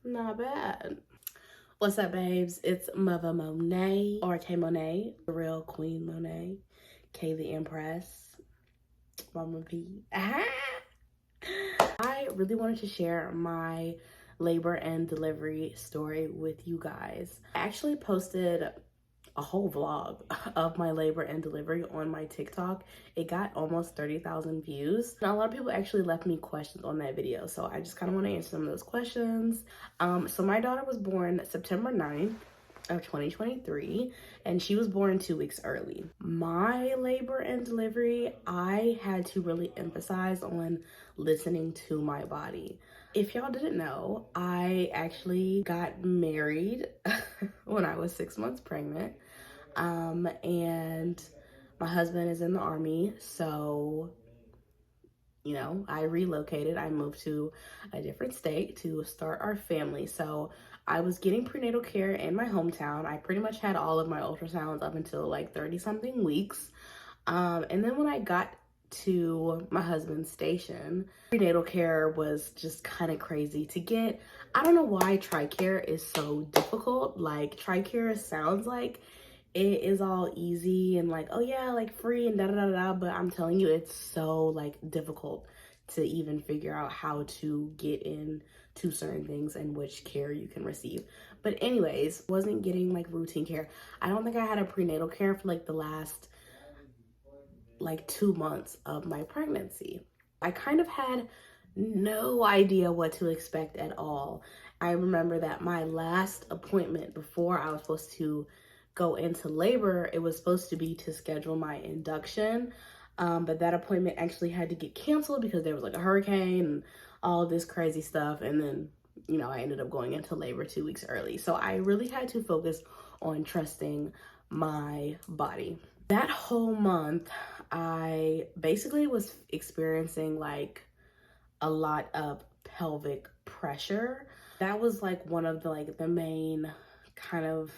Not bad. What's up, babes? It's Mother Monet, or K Monet, the real Queen Monet, K the Empress, Mama P. I really wanted to share my labor and delivery story with you guys. I actually posted a whole vlog of my labor and delivery on my TikTok. It got almost 30,000 views. Now, a lot of people actually left me questions on that video, so I just kind of want to answer some of those questions. So my daughter was born September 9th of 2023, and she was born 2 weeks early. My labor and delivery, I had to really emphasize on listening to my body. If y'all didn't know, I actually got married when I was 6 months pregnant. And my husband is in the Army, so, you know, I relocated. I moved to a different state to start our family. So I was getting prenatal care in my hometown. I pretty much had all of my ultrasounds up until like 30 something weeks. And then when I got to my husband's station, prenatal care was just kind of crazy to get. I don't know why TRICARE is so difficult. Like, TRICARE sounds like it is all easy and like, oh yeah, like free and da da da da, but I'm telling you, it's so like difficult to even figure out how to get in to certain things and which care you can receive. But anyways, wasn't getting like routine care. I don't think I had a prenatal care for like the last like 2 months of my pregnancy. I kind of had no idea what to expect at all. I remember that my last appointment before I was supposed to go into labor, it was supposed to be to schedule my induction, but that appointment actually had to get canceled because there was like a hurricane and all this crazy stuff. And then, you know, I ended up going into labor 2 weeks early. So I really had to focus on trusting my body. That whole month, I basically was experiencing like a lot of pelvic pressure. That was like one of the main kind of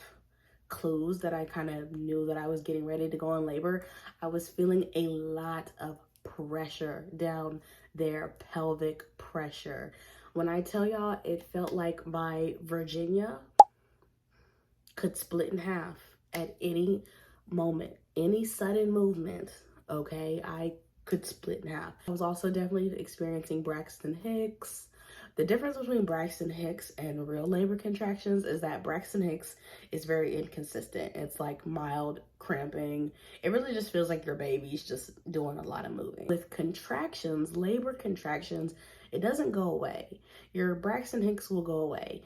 clues that I kind of knew that I was getting ready to go in labor. I was feeling a lot of pressure down there, pelvic pressure. When I tell y'all, it felt like my Virginia could split in half at any moment, any sudden movement, okay, I could split in half. I was also definitely experiencing Braxton hicks. The difference between Braxton hicks and real labor contractions is that Braxton hicks is very inconsistent. It's like mild cramping. It really just feels like your baby's just doing a lot of moving. With contractions, labor contractions, it doesn't go away. Your Braxton hicks will go away.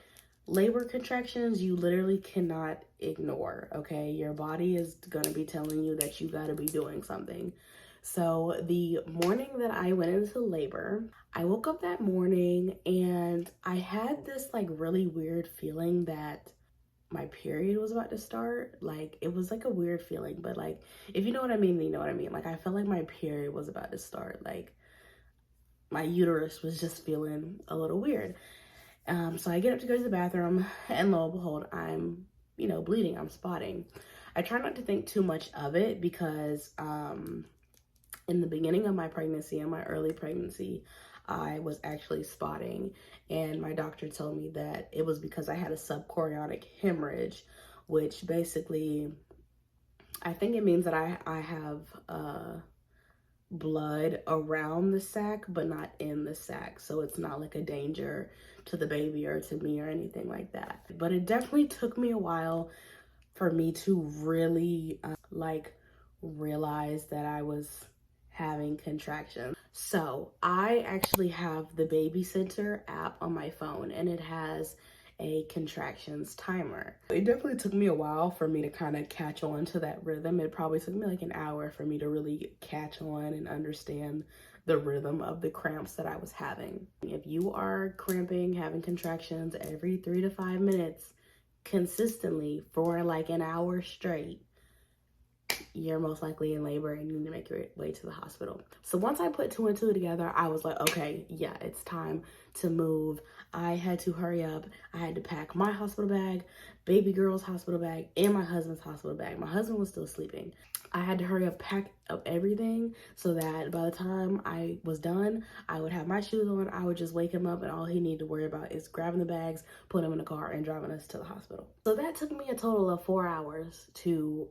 Labor contractions, you literally cannot ignore, okay? Your body is gonna be telling you that you gotta be doing something. So the morning that I went into labor, I woke up that morning and I had this like really weird feeling that my period was about to start. Like, it was like a weird feeling, but like, if you know what I mean, you know what I mean. Like, I felt like my period was about to start. Like, my uterus was just feeling a little weird. So I get up to go to the bathroom, and lo and behold, I'm, you know, bleeding, I'm spotting. I try not to think too much of it because in the beginning of my pregnancy and my early pregnancy, I was actually spotting, and my doctor told me that it was because I had a subchorionic hemorrhage, which basically, I think it means that I have blood around the sac but not in the sac, so it's not like a danger to the baby or to me or anything like that. But it definitely took me a while for me to really like realize that I was having contractions. So I actually have the Baby Center app on my phone, and it has a contractions timer. It definitely took me a while for me to kind of catch on to that rhythm. It probably took me like an hour for me to really catch on and understand the rhythm of the cramps that I was having. If you are cramping, having contractions every 3 to 5 minutes consistently for like an hour straight, you're most likely in labor and you need to make your way to the hospital. So once I put 2 and 2 together, I was like, okay, yeah, it's time to move. I had to hurry up. I had to pack my hospital bag, baby girl's hospital bag, and my husband's hospital bag. My husband was still sleeping. I had to hurry up, pack up everything so that by the time I was done, I would have my shoes on. I would just wake him up, and all he needed to worry about is grabbing the bags, putting him in the car, and driving us to the hospital. So that took me a total of 4 hours to,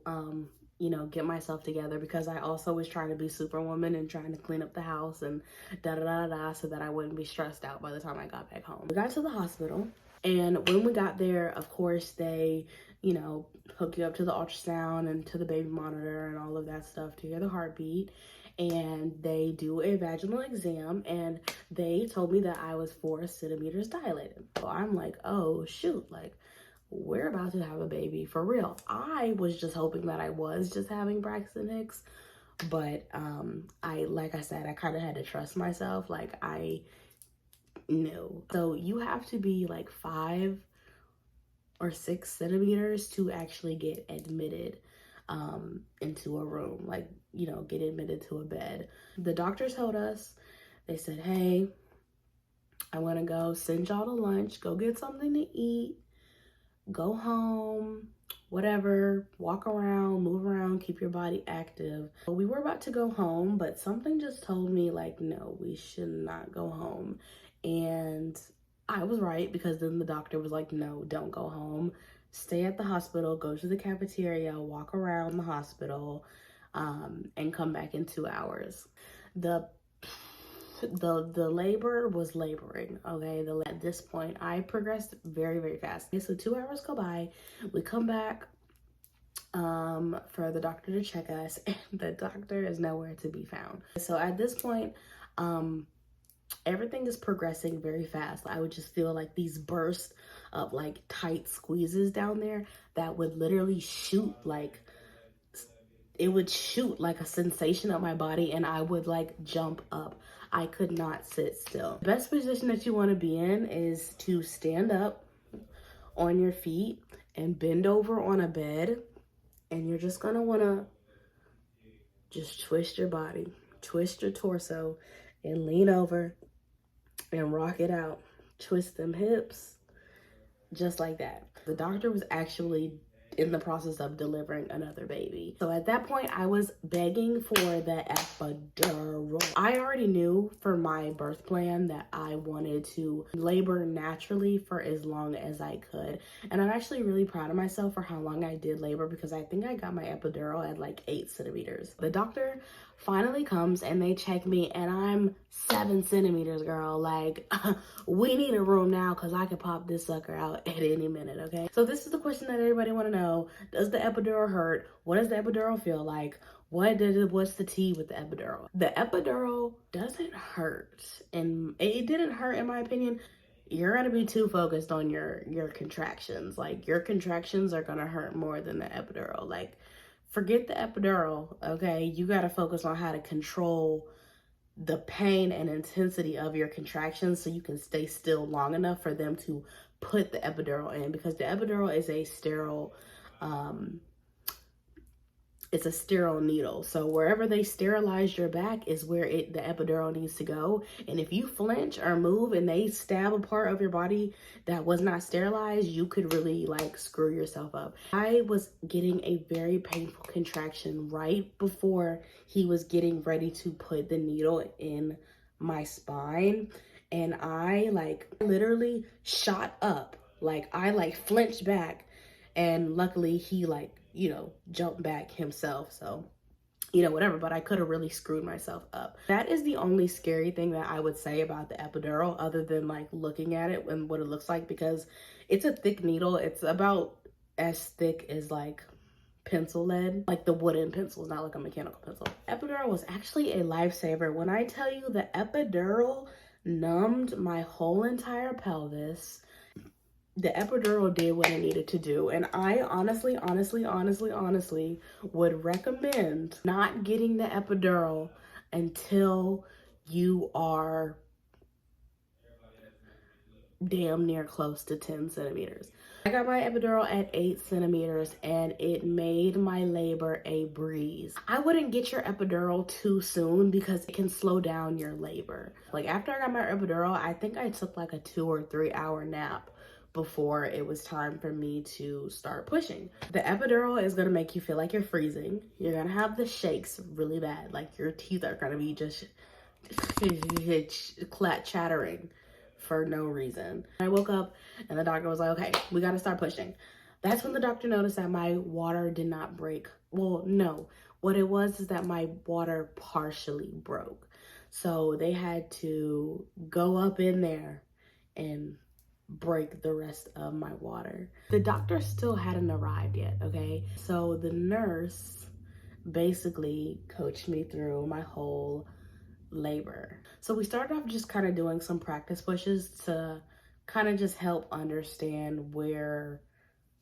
you know, get myself together, because I also was trying to be superwoman and trying to clean up the house and da da da da, so that I wouldn't be stressed out by the time I got back home. We got to the hospital, and when we got there, of course, they, you know, hook you up to the ultrasound and to the baby monitor and all of that stuff to hear the heartbeat. And they do a vaginal exam, and they told me that I was 4 centimeters dilated. So I'm like, oh shoot, like, we're about to have a baby for real. I was just hoping that I was just having Braxton Hicks, but like I said, I kind of had to trust myself. Like, I knew. So you have to be like 5 or 6 centimeters to actually get admitted into a room, like, you know, get admitted to a bed. The doctor told us, they said, hey, I want to go send y'all to lunch, go get something to eat, go home, whatever, walk around, move around, keep your body active. We were about to go home, but something just told me, like, no, we should not go home. And I was right, because then the doctor was like, no, don't go home. Stay at the hospital, go to the cafeteria, walk around the hospital, and come back in 2 hours. The labor was laboring, okay? At this point, I progressed very, very fast. Okay, so 2 hours go by, we come back for the doctor to check us, and the doctor is nowhere to be found. So at this point, everything is progressing very fast. I would just feel like these bursts of like tight squeezes down there that would literally shoot, like, it would shoot like a sensation up my body, and I would like jump up. I could not sit still. The best position that you want to be in is to stand up on your feet and bend over on a bed, and you're just gonna want to just twist your body, twist your torso, and lean over and rock it out. Twist them hips, just like that. The doctor was actually in the process of delivering another baby. So at that point, I was begging for the epidural. I already knew for my birth plan that I wanted to labor naturally for as long as I could. And I'm actually really proud of myself for how long I did labor, because I think I got my epidural at like 8 centimeters. The doctor finally comes and they check me, and I'm 7 centimeters, girl. Like, we need a room now, because I could pop this sucker out at any minute, okay? So this is the question that everybody want to know. Does the epidural hurt? What does the epidural feel like? What's the tea with the epidural? The epidural doesn't hurt, and it didn't hurt in my opinion. You're gonna be too focused on your contractions. Like, your contractions are gonna hurt more than the epidural. Like, forget the epidural, okay? You gotta focus on how to control the pain and intensity of your contractions so you can stay still long enough for them to put the epidural in, because the epidural is a sterile, it's a sterile needle. So wherever they sterilize your back is where the epidural needs to go. And if you flinch or move and they stab a part of your body that was not sterilized, you could really like screw yourself up. I was getting a very painful contraction right before he was getting ready to put the needle in my spine. And I like literally shot up. Like, I like flinched back, and luckily he like, you know, jumped back himself. So, you know, whatever, but I could have really screwed myself up. That is the only scary thing that I would say about the epidural, other than like looking at it and what it looks like, because it's a thick needle. It's about as thick as like pencil lead, like the wooden pencils, not like a mechanical pencil. Epidural was actually a lifesaver. When I tell you the epidural numbed my whole entire pelvis, the epidural did what it needed to do. And I honestly would recommend not getting the epidural until you are damn near close to 10 centimeters. I got my epidural at 8 centimeters, and it made my labor a breeze. I wouldn't get your epidural too soon, because it can slow down your labor. Like, after I got my epidural, I think I took like a 2 or 3 hour nap before it was time for me to start pushing. The epidural is gonna make you feel like you're freezing. You're gonna have the shakes really bad, like your teeth are gonna be just chattering for no reason. I woke up and the doctor was like, okay, we gotta start pushing. That's when the doctor noticed that my water did not break. Well, no, what it was is that my water partially broke. So they had to go up in there and break the rest of my water. The doctor still hadn't arrived yet, okay? So the nurse basically coached me through my whole labor. So we started off just kind of doing some practice pushes to kind of just help understand where,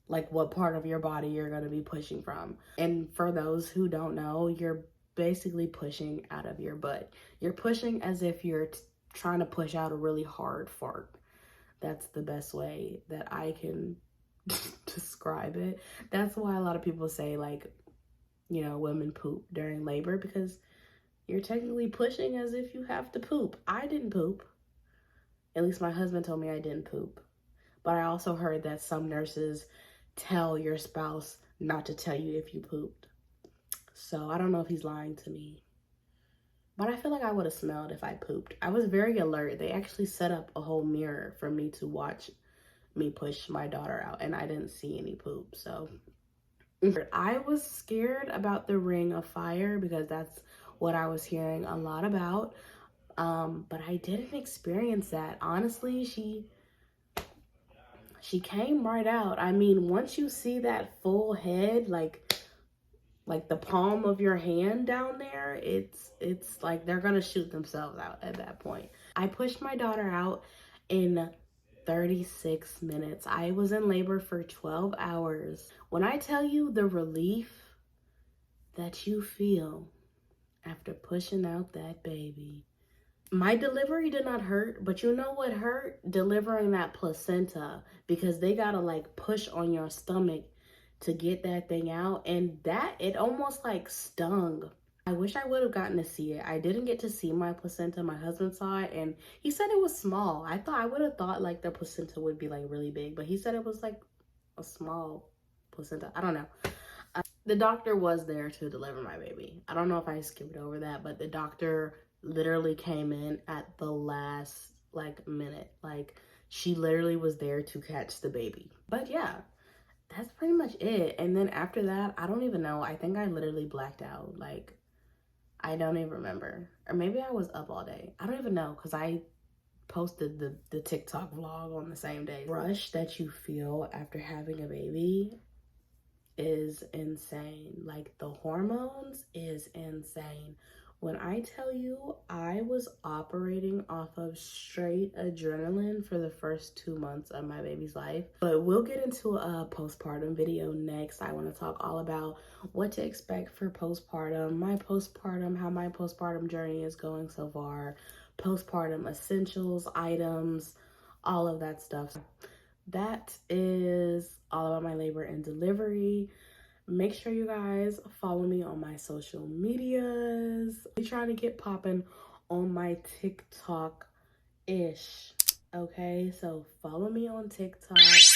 like what part of your body you're going to be pushing from. And for those who don't know, you're basically pushing out of your butt. You're pushing as if you're trying to push out a really hard fart. That's the best way that I can describe it. That's why a lot of people say, like, you know, women poop during labor, because you're technically pushing as if you have to poop. I didn't poop. At least my husband told me I didn't poop. But I also heard that some nurses tell your spouse not to tell you if you pooped. So I don't know if he's lying to me. But I feel like I would have smelled if I pooped. I was very alert. They actually set up a whole mirror for me to watch me push my daughter out, and I didn't see any poop. So I was scared about the ring of fire because that's what I was hearing a lot about. But I didn't experience that. Honestly, she came right out. I mean, once you see that full head, like the palm of your hand down there, it's like they're gonna shoot themselves out at that point. I pushed my daughter out in 36 minutes. I was in labor for 12 hours. When I tell you the relief that you feel after pushing out that baby. My delivery did not hurt, but you know what hurt? Delivering that placenta, because they gotta like push on your stomach to get that thing out, and that, it almost like stung. I wish I would have gotten to see it. I didn't get to see my placenta. My husband saw it and he said it was small. I would have thought like the placenta would be like really big, but he said it was like a small placenta. I don't know. The doctor was there to deliver my baby. I don't know if I skipped over that, but the doctor literally came in at the last like minute. Like she literally was there to catch the baby. But yeah, that's pretty much it. And then after that, I don't even know. I think I literally blacked out. Like, I don't even remember. Or maybe I was up all day. I don't even know, because I posted the TikTok vlog on the same day. Rush that you feel after having a baby is insane. Like, the hormones is insane. When I tell you, I was operating off of straight adrenaline for the first 2 months of my baby's life. But we'll get into a postpartum video next. I want to talk all about what to expect for postpartum, how my postpartum journey is going so far, postpartum essentials, items, all of that stuff. That is all about my labor and delivery. Make sure you guys follow me on my social medias. I'm trying to get popping on my TikTok-ish. Okay, so follow me on TikTok. I